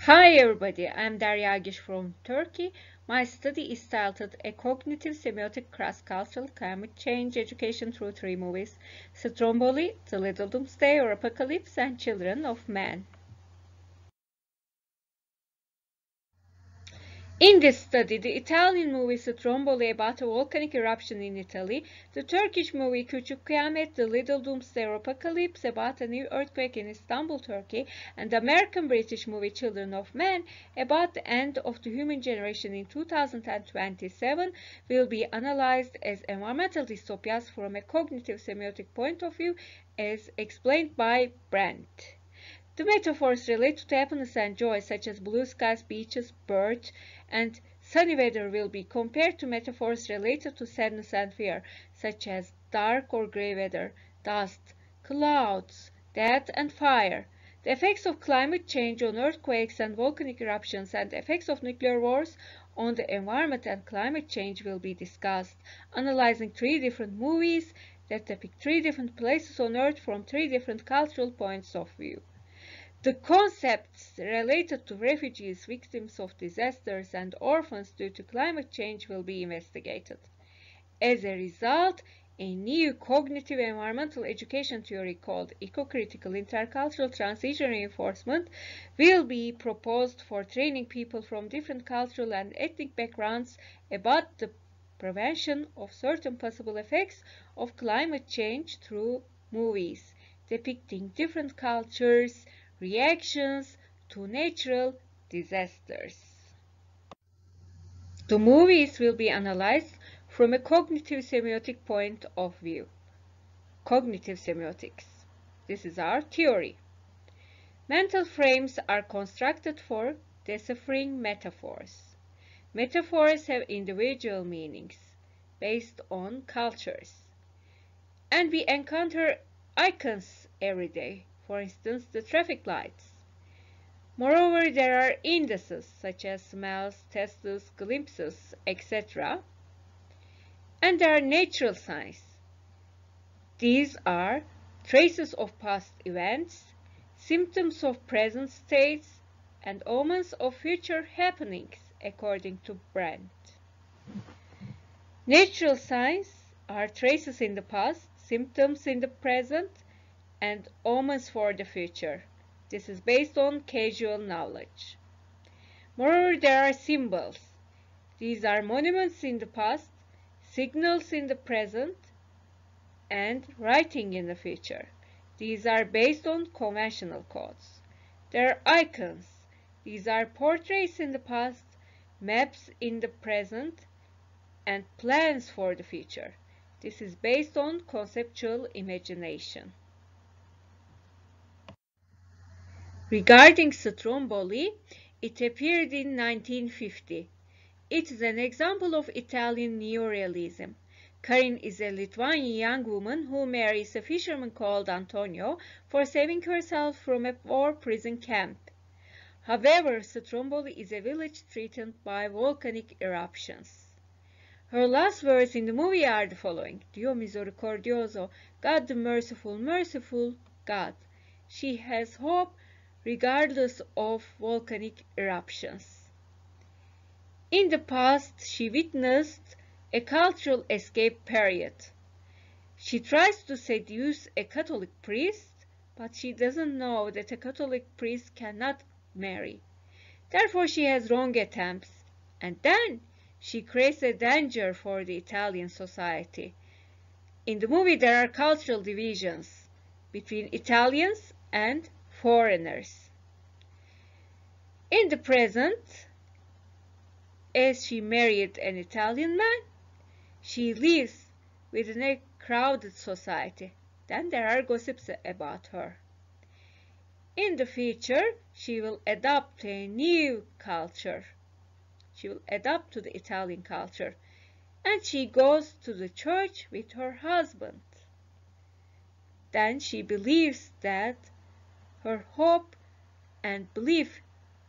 Hi everybody, I'm Derya Agish from Turkey. My study is titled A Cognitive Semiotic Cross-Cultural Climate Change Education Through Three Movies: Stromboli, The Little Doomsday or Apocalypse, and Children of Man. In this study, the Italian movie Stromboli about a volcanic eruption in Italy, the Turkish movie Küçük Kıyamet, The Little Doomsday or Apocalypse about a new earthquake in Istanbul, Turkey, and the American-British movie Children of Men about the end of the human generation in 2027 will be analyzed as environmental dystopias from a cognitive semiotic point of view, as explained by Brandt. The metaphors related to happiness and joy, such as blue skies, beaches, birds, and sunny weather, will be compared to metaphors related to sadness and fear, such as dark or gray weather, dust, clouds, death, and fire. The effects of climate change on earthquakes and volcanic eruptions, and the effects of nuclear wars on the environment and climate change will be discussed, analyzing three different movies that depict three different places on Earth from three different cultural points of view. The concepts related to refugees, victims of disasters, and orphans due to climate change will be investigated. As a result, a new cognitive environmental education theory called eco-critical intercultural transition reinforcement will be proposed for training people from different cultural and ethnic backgrounds about the prevention of certain possible effects of climate change through movies depicting different cultures' reactions to natural disasters. The movies will be analyzed from a cognitive semiotic point of view. Cognitive semiotics. This is our theory. Mental frames are constructed for deciphering metaphors. Metaphors have individual meanings based on cultures. And we encounter icons every day, for instance, the traffic lights. Moreover, there are indices such as smells, tastes, glimpses, etc. And there are natural signs. These are traces of past events, symptoms of present states, and omens of future happenings, according to Brandt. Natural signs are traces in the past, symptoms in the present, and omens for the future. This is based on casual knowledge. Moreover, there are symbols. These are monuments in the past, signals in the present, and writing in the future. These are based on conventional codes. There are icons. These are portraits in the past, maps in the present, and plans for the future. This is based on conceptual imagination. Regarding Stromboli, it appeared in 1950. It is an example of Italian neorealism. Karin is a Lithuanian young woman who marries a fisherman called Antonio for saving herself from a war prison camp. However, Stromboli is a village threatened by volcanic eruptions. Her last words in the movie are the following: Dio misericordioso, God the merciful, merciful God. She has hope regardless of volcanic eruptions. In the past, she witnessed a cultural escape period. She tries to seduce a Catholic priest, but she doesn't know that a Catholic priest cannot marry. Therefore, she has wrong attempts, and then she creates a danger for the Italian society. In the movie, there are cultural divisions between Italians and foreigners. In the present, as she married an Italian man, she lives within a crowded society. Then there are gossips about her. In the future, she will adopt a new culture. She will adapt to the Italian culture. And she goes to the church with her husband. Then she believes that her hope and belief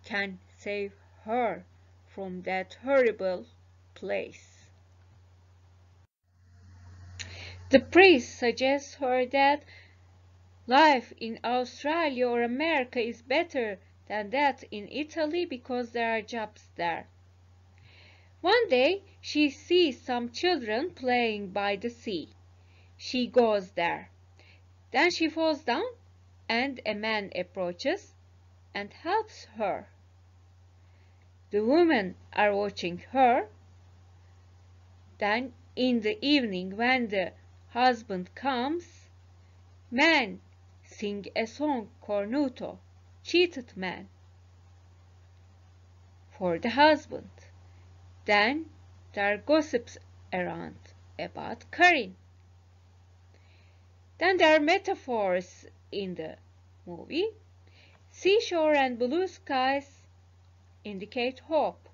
can save her from that horrible place. The priest suggests her that life in Australia or America is better than that in Italy because there are jobs there. One day she sees some children playing by the sea. She goes there. Then she falls down and a man approaches and helps her. The women are watching her. Then in the evening when the husband comes, men sing a song, cornuto, cheated man, for the husband. Then there are gossips around about Karin. Then there are metaphors in the movie. Seashore and blue skies indicate hope.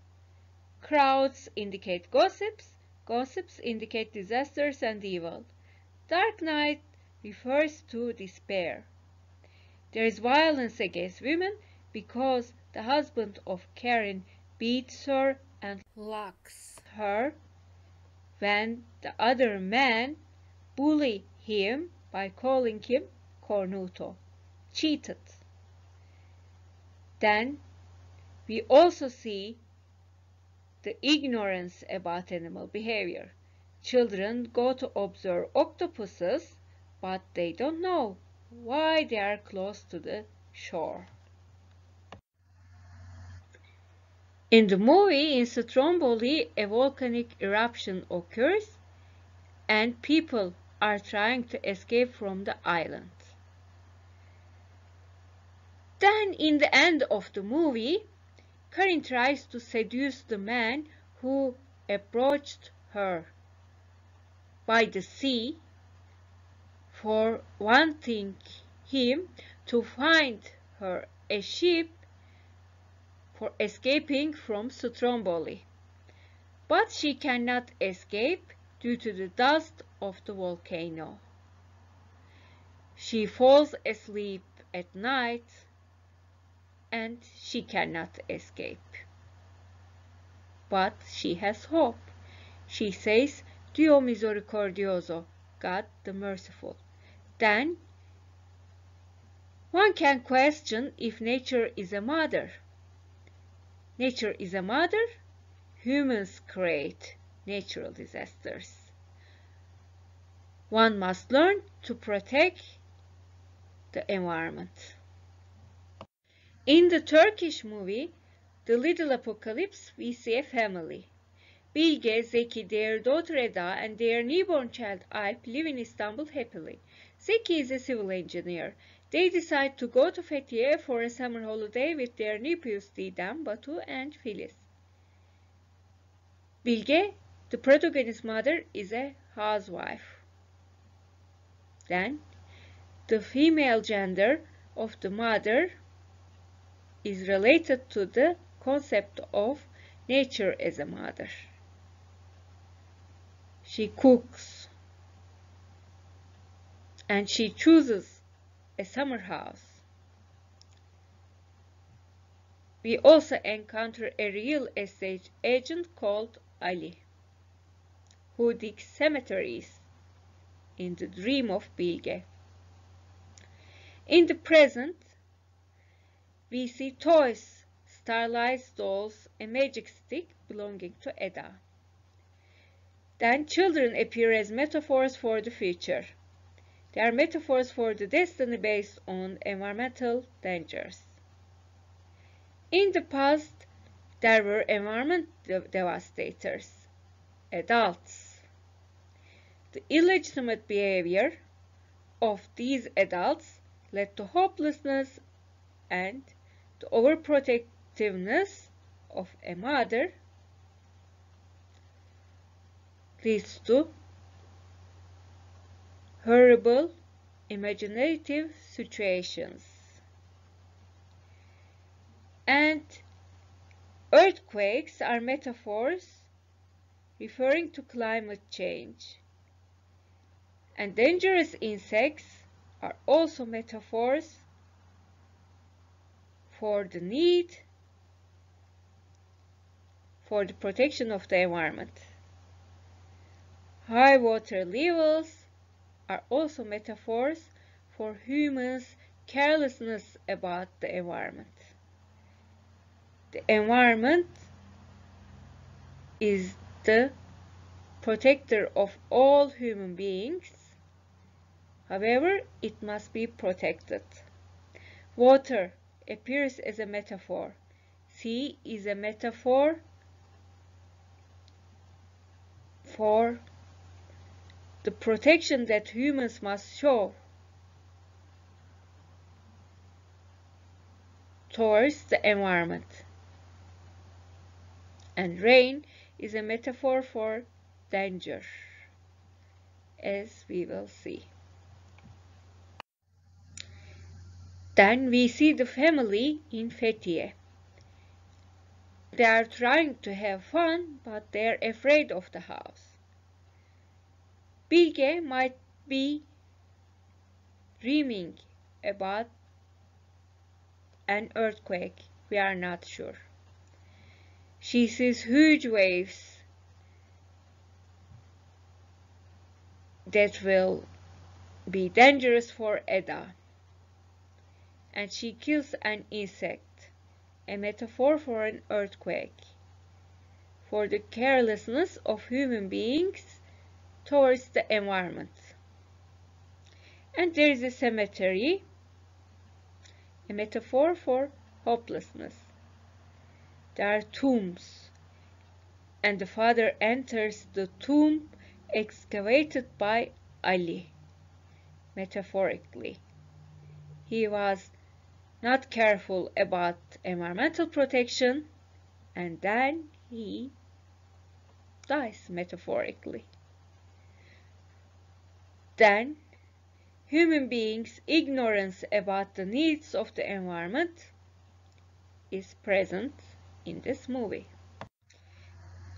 Crowds indicate gossips. Gossips indicate disasters and evil. Dark night refers to despair. There is violence against women because the husband of Karin beats her and locks her when the other men bully him by calling him cornuto, cheated. Then we also see the ignorance about animal behavior. Children go to observe octopuses, but they don't know why they are close to the shore. In the movie, in Stromboli, a volcanic eruption occurs and people are trying to escape from the island. Then, in the end of the movie, Karin tries to seduce the man who approached her by the sea for wanting him to find her a ship for escaping from Stromboli. But she cannot escape due to the dust of the volcano. She falls asleep at night and she cannot escape. But she has hope. She says, Dio misericordioso, God the merciful. Then one can question if nature is a mother. Nature is a mother. Humans create natural disasters. One must learn to protect the environment. In the Turkish movie, The Little Apocalypse, we see a family. Bilge, Zeki, their daughter Eda, and their newborn child Alp live in Istanbul happily. Zeki is a civil engineer. They decide to go to Fethiye for a summer holiday with their nephews Didem, Batu, and Filiz. Bilge, the protagonist's mother, is a housewife. Then, the female gender of the mother is related to the concept of nature as a mother. She cooks and she chooses a summer house. We also encounter a real estate agent called Ali, who digs cemeteries in the dream of Bilge. In the present, we see toys, stylized dolls, a magic stick belonging to Eda. Then children appear as metaphors for the future. They are metaphors for the destiny based on environmental dangers. In the past, there were environment devastators, adults. The illegitimate behavior of these adults led to hopelessness, and the overprotectiveness of a mother leads to horrible, imaginative situations. And earthquakes are metaphors referring to climate change. And dangerous insects are also metaphors for the need for the protection of the environment. High water levels are also metaphors for humans' carelessness about the environment. The environment is the protector of all human beings. However, it must be protected. Water appears as a metaphor. Sea is a metaphor for the protection that humans must show towards the environment. And rain is a metaphor for danger, as we will see. Then we see the family in Fethiye. They are trying to have fun, but they are afraid of the house. Bilge might be dreaming about an earthquake. We are not sure. She sees huge waves that will be dangerous for Eda. And she kills an insect, a metaphor for an earthquake, for the carelessness of human beings towards the environment. And there is a cemetery, a metaphor for hopelessness. There are tombs, and the father enters the tomb excavated by Ali, metaphorically. He was not careful about environmental protection, and then he dies, metaphorically. Then, human beings' ignorance about the needs of the environment is present in this movie.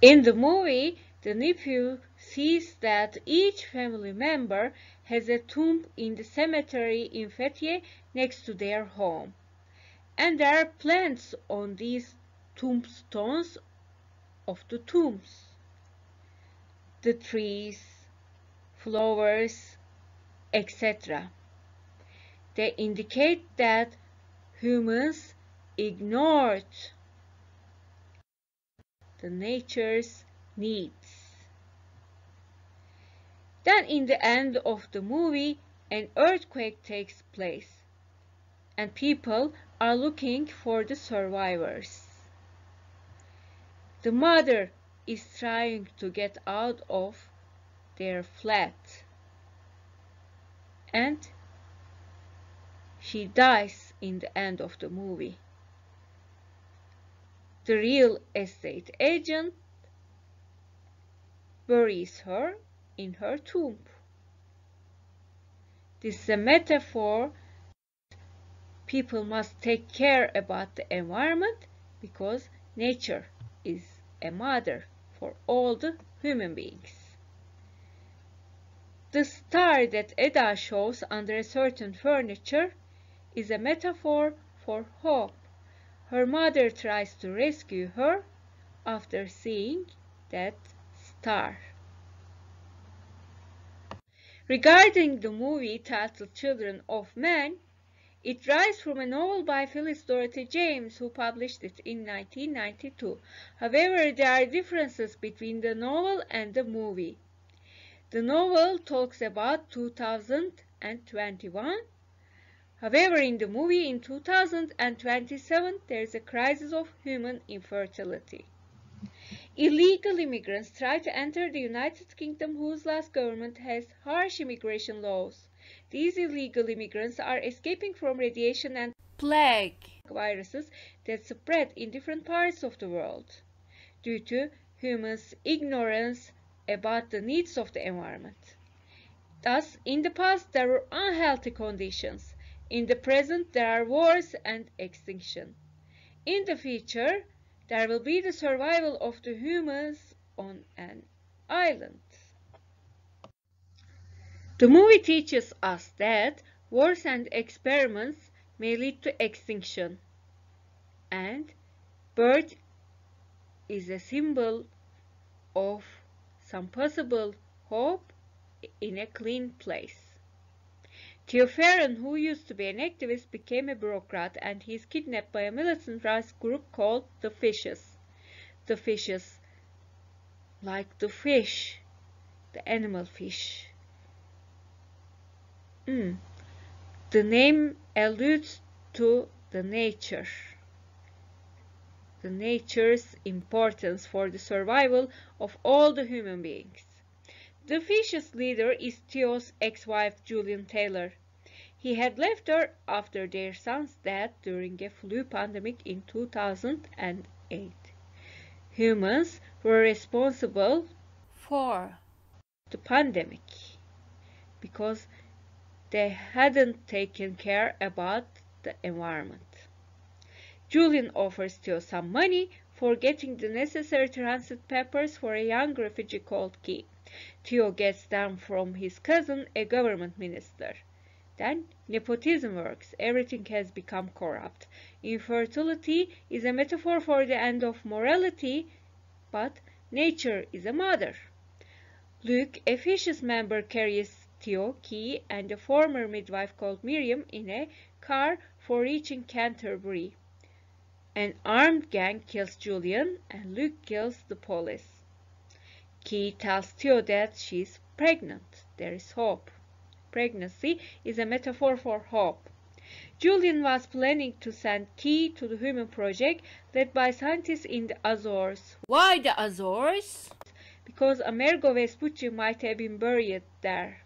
In the movie, the nephew sees that each family member has a tomb in the cemetery in Fethiye next to their home. And there are plants on these tombstones of the tombs. The trees, flowers, etc. They indicate that humans ignored the nature's needs. Then in the end of the movie, an earthquake takes place, and people are looking for the survivors. The mother is trying to get out of their flat, and she dies in the end of the movie. The real estate agent buries her in her tomb. This is a metaphor. People must take care about the environment because nature is a mother for all the human beings. The star that Eda shows under a certain furniture is a metaphor for hope. Her mother tries to rescue her after seeing that star. Regarding the movie titled Children of Men, it derives from a novel by Phyllis Dorothy James, who published it in 1992. However, there are differences between the novel and the movie. The novel talks about 2021. However, in the movie in 2027, there is a crisis of human infertility. Illegal immigrants try to enter the United Kingdom, whose last government has harsh immigration laws. These illegal immigrants are escaping from radiation and plague viruses that spread in different parts of the world due to humans' ignorance about the needs of the environment. Thus, in the past, there were unhealthy conditions. In the present, there are wars and extinction. In the future, there will be the survival of the humans on an island. The movie teaches us that wars and experiments may lead to extinction, and bird is a symbol of some possible hope in a clean place. Theo Ferron, who used to be an activist, became a bureaucrat, and he is kidnapped by a militant rights group called the Fishes. The Fishes, like the fish, the animal fish. The name alludes to the nature's importance for the survival of all the human beings. The Fishes' leader is Theo's ex-wife Julian Taylor. He had left her after their son's death during a flu pandemic in 2008. Humans were responsible for the pandemic because they hadn't taken care about the environment. Julian offers Theo some money for getting the necessary transit papers for a young refugee called Key. Theo gets them from his cousin, a government minister. Then nepotism works. Everything has become corrupt. Infertility is a metaphor for the end of morality, but nature is a mother. Luke, a Fishes member, carries Theo, Key, and a former midwife called Miriam in a car for reaching Canterbury. An armed gang kills Julian, and Luke kills the police. Key tells Theo that she's pregnant. There is hope. Pregnancy is a metaphor for hope. Julian was planning to send Key to the Human Project, led by scientists in the Azores. Why the Azores? Because Amerigo Vespucci might have been buried there.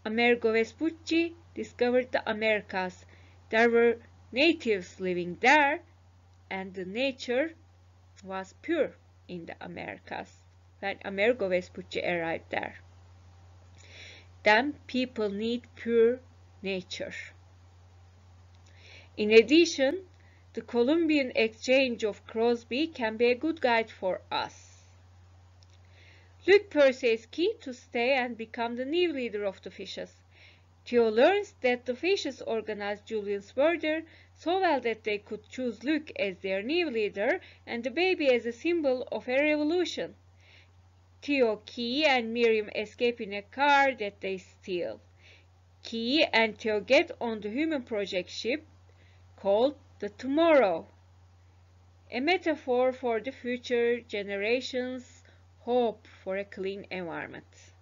Amerigo Vespucci discovered the Americas. There were natives living there, and the nature was pure in the Americas when Amerigo Vespucci arrived there. Then people need pure nature. In addition, the Columbian exchange of Crosby can be a good guide for us. Luke persuades Key to stay and become the new leader of the Fishes. Theo learns that the Fishes organized Julian's murder so well that they could choose Luke as their new leader and the baby as a symbol of a revolution. Theo, Key, and Miriam escape in a car that they steal. Key and Theo get on the Human Project ship called the Tomorrow, a metaphor for the future generations' hope for a clean environment.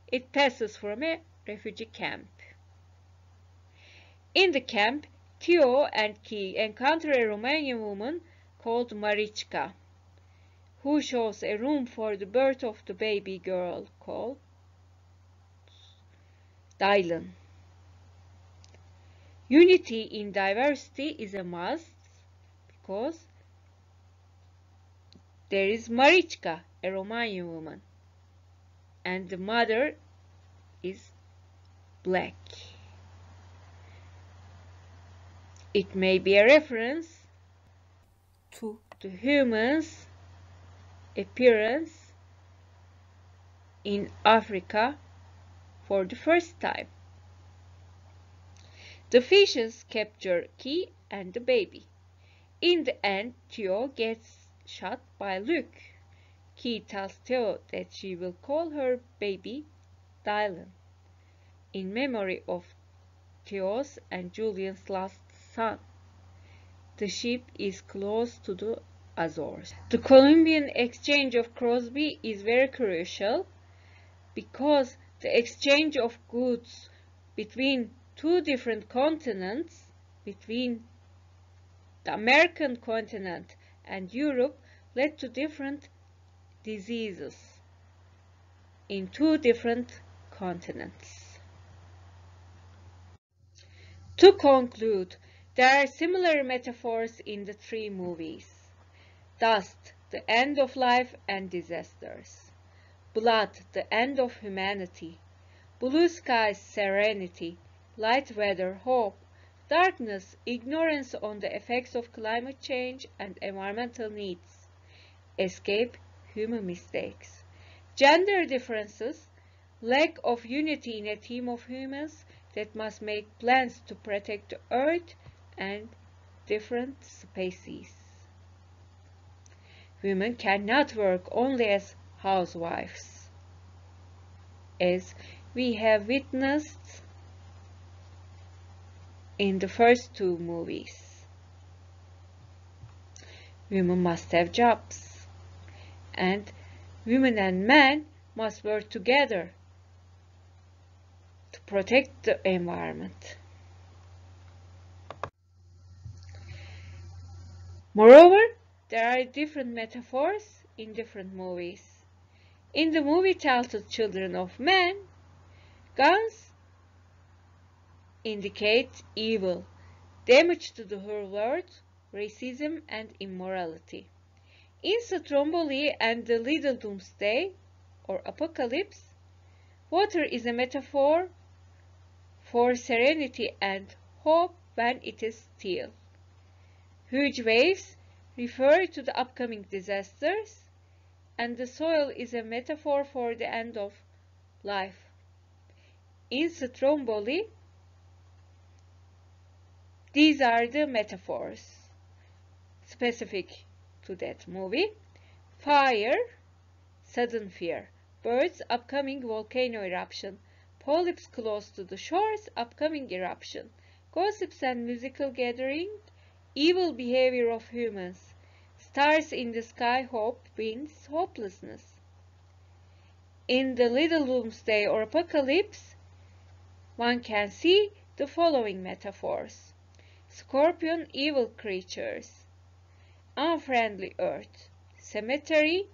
It passes from a refugee camp. In the camp, Theo and Key encounter a Romanian woman called Marichka, who shows a room for the birth of the baby girl called Dylan. Unity in diversity is a must because there is Marichka, a Romanian woman, and the mother is black. It may be a reference to the humans' appearance in Africa for the first time. The Fishes capture Key and the baby. In the end, Theo gets shot by Luke. Key tells Theo that she will call her baby Dylan, in memory of Theo's and Julian's last son. The ship is close to the Azores. The Columbian exchange of Crosby is very crucial because the exchange of goods between two different continents, between the American continent and Europe, led to different diseases in two different continents. To conclude, there are similar metaphors in the three movies: dust, the end of life and disasters; blood, the end of humanity; blue skies, serenity; light weather, hope; darkness, ignorance on the effects of climate change and environmental needs; escape, human mistakes; gender differences, lack of unity in a team of humans that must make plans to protect the earth and different species. Women cannot work only as housewives, as we have witnessed in the first two movies. Women must have jobs, and women and men must work together to protect the environment. Moreover, there are different metaphors in different movies. In the movie titled Children of Men, guns indicate evil, damage to the whole world, racism, and immorality. In Stromboli and the Little Doomsday, or Apocalypse, water is a metaphor for serenity and hope when it is still. Huge waves refer to the upcoming disasters, and the soil is a metaphor for the end of life. In Stromboli, these are the metaphors specific to that movie. Fire, sudden fear. Birds, upcoming volcano eruption. Polyps close to the shores, upcoming eruption. Gossips and musical gathering, evil behavior of humans. Stars in the sky, hope, winds, hopelessness. In the Little Doomsday or Apocalypse, one can see the following metaphors. Scorpion, evil creatures. Unfriendly earth. Cemetery,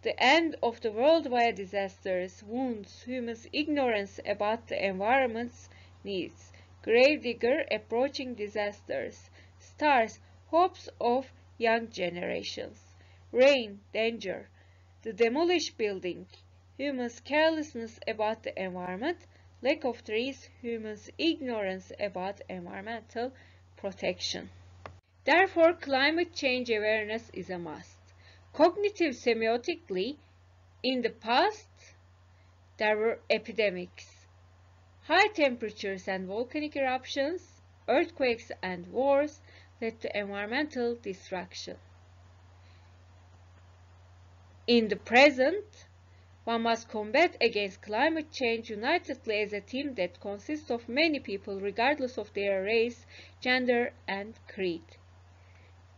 the end of the world via disasters, wounds, humans' ignorance about the environment's needs. Gravedigger, approaching disasters. Stars, hopes of young generations. Rain, danger. The demolished building, humans' carelessness about the environment. Lack of trees, humans' ignorance about environmental protection. Therefore, climate change awareness is a must. Cognitive semiotically, in the past, there were epidemics, high temperatures and volcanic eruptions, earthquakes and wars led to environmental destruction. In the present, one must combat against climate change unitedly as a team that consists of many people regardless of their race, gender, and creed.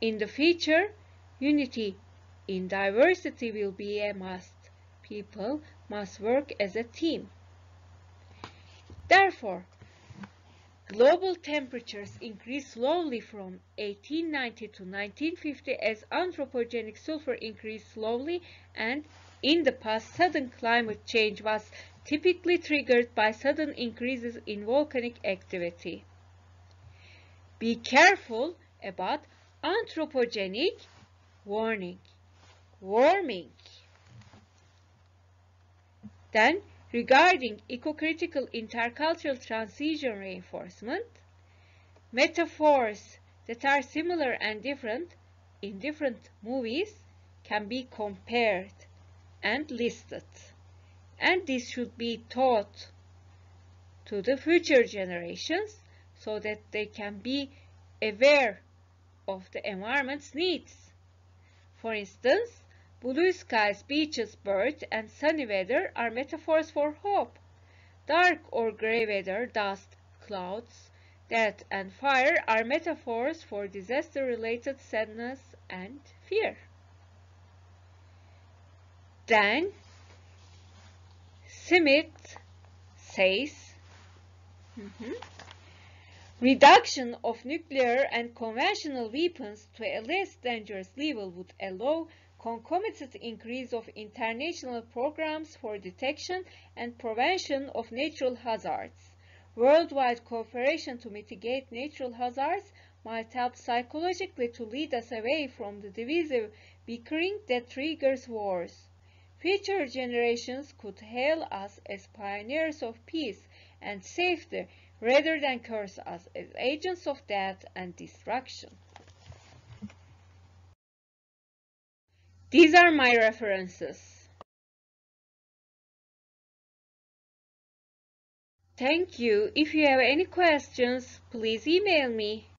In the future, unity in diversity will be a must. People must work as a team. Therefore, global temperatures increase slowly from 1890 to 1950 as anthropogenic sulfur increased slowly, and in the past, sudden climate change was typically triggered by sudden increases in volcanic activity. Be careful about anthropogenic warming. Then, regarding eco-critical intercultural transition reinforcement, metaphors that are similar and different in different movies can be compared and listed, and this should be taught to the future generations so that they can be aware of the environment's needs. For instance, blue skies, beaches, birds, and sunny weather are metaphors for hope. Dark or gray weather, dust, clouds, death, and fire are metaphors for disaster-related sadness and fear. Then, Smith says, reduction of nuclear and conventional weapons to a less dangerous level would allow concomitant increase of international programs for detection and prevention of natural hazards. Worldwide cooperation to mitigate natural hazards might help psychologically to lead us away from the divisive bickering that triggers wars. Future generations could hail us as pioneers of peace and safety rather than curse us as agents of death and destruction. These are my references. Thank you. If you have any questions, please email me.